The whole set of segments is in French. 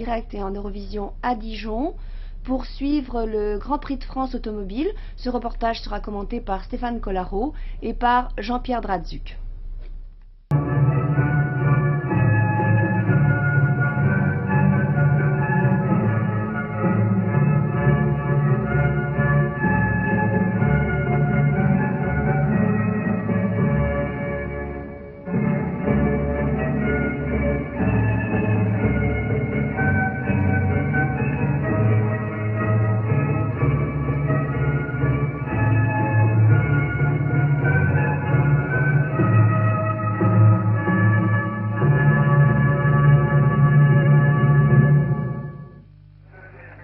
direct et en Eurovision à Dijon pour suivre le Grand Prix de France automobile. Ce reportage sera commenté par Stéphane Collaro et par Jean-Pierre Dradzuc.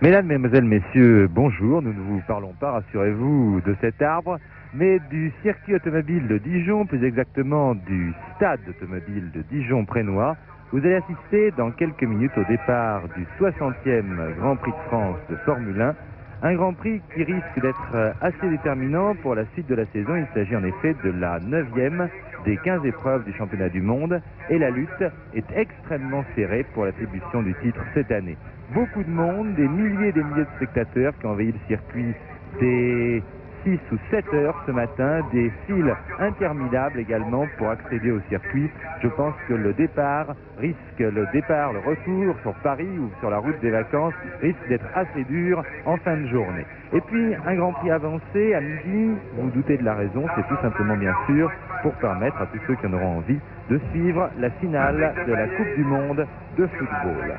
Mesdames, Mesdemoiselles, Messieurs, bonjour. Nous ne vous parlons pas, rassurez-vous, de cet arbre, mais du circuit automobile de Dijon, plus exactement du stade automobile de Dijon-Prénois. Vous allez assister dans quelques minutes au départ du 60e Grand Prix de France de Formule 1. Un Grand Prix qui risque d'être assez déterminant pour la suite de la saison. Il s'agit en effet de la 9e des 15 épreuves du championnat du monde et la lutte est extrêmement serrée pour l'attribution du titre cette année. Beaucoup de monde, des milliers et des milliers de spectateurs qui ont envahi le circuit dès 6 ou 7 heures ce matin, des files interminables également pour accéder au circuit. Je pense que le retour sur Paris ou sur la route des vacances risque d'être assez dur en fin de journée. Et puis un Grand Prix avancé à midi, vous vous doutez de la raison, c'est tout simplement bien sûr pour permettre à tous ceux qui en auront envie de suivre la finale de la Coupe du Monde de football.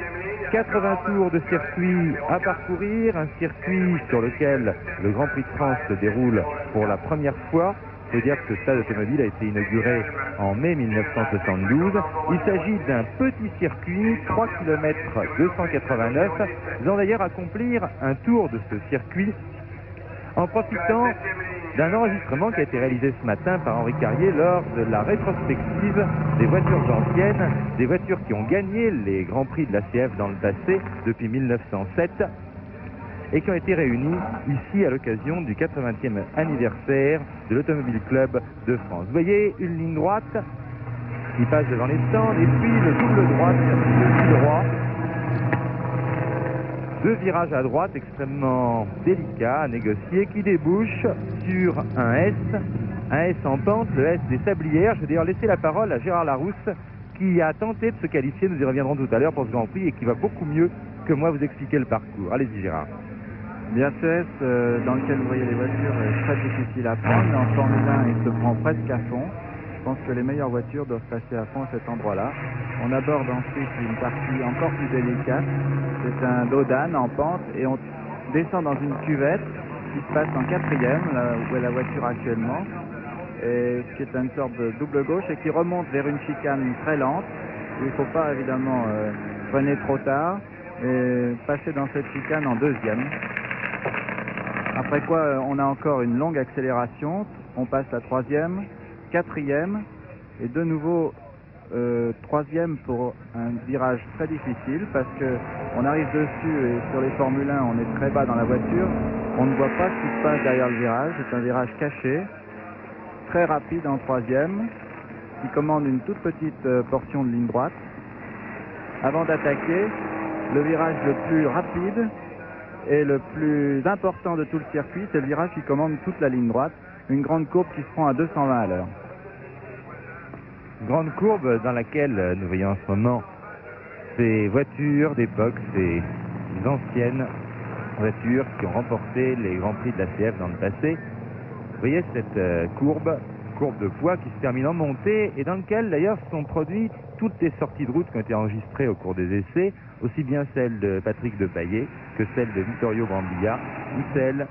80 tours de circuit à parcourir, un circuit sur lequel le Grand Prix de France se déroule pour la première fois. Il faut dire que ce stade automobile a été inauguré en mai 1972. Il s'agit d'un petit circuit, 3 km 289. Nous allons d'ailleurs accomplir un tour de ce circuit en profitant d'un enregistrement qui a été réalisé ce matin par Henri Carrier lors de la rétrospective des voitures anciennes, des voitures qui ont gagné les Grands Prix de l'ACF dans le passé depuis 1907 et qui ont été réunies ici à l'occasion du 80e anniversaire de l'Automobile Club de France. Vous voyez une ligne droite qui passe devant les stands et puis le double droite, le fil droit. Deux virages à droite extrêmement délicats à négocier qui débouchent sur un S en pente, le S des Sablières. Je vais d'ailleurs laisser la parole à Gérard Larousse qui a tenté de se qualifier, nous y reviendrons tout à l'heure pour ce Grand Prix et qui va beaucoup mieux que moi vous expliquer le parcours. Allez-y Gérard. Bien, ce S dans lequel vous voyez les voitures est très difficile à prendre. En Formule 1, il se prend presque à fond. Je pense que les meilleures voitures doivent passer à fond à cet endroit-là. On aborde ensuite une partie encore plus délicate. C'est un dos d'âne en pente et on descend dans une cuvette qui se passe en 4e, là où est la voiture actuellement, et qui est une sorte de double gauche et qui remonte vers une chicane très lente. Il ne faut pas évidemment freiner trop tard et passer dans cette chicane en 2e. Après quoi, on a encore une longue accélération. On passe à 3e, 4e et de nouveau 3e pour un virage très difficile parce que on arrive dessus et sur les Formule 1 on est très bas dans la voiture, on ne voit pas ce qui se passe derrière le virage, c'est un virage caché, très rapide en 3e, qui commande une toute petite portion de ligne droite. Avant d'attaquer, le virage le plus rapide et le plus important de tout le circuit, c'est le virage qui commande toute la ligne droite, une grande courbe qui se prend à 220 à l'heure. Grande courbe dans laquelle nous voyons en ce moment ces voitures d'époque, ces anciennes voitures qui ont remporté les Grands Prix de l'ACF dans le passé. Vous voyez cette courbe de poids qui se termine en montée et dans lequel d'ailleurs sont produites toutes les sorties de route qui ont été enregistrées au cours des essais, aussi bien celles de Patrick Depailler que celles de Vittorio Brambilla ou celles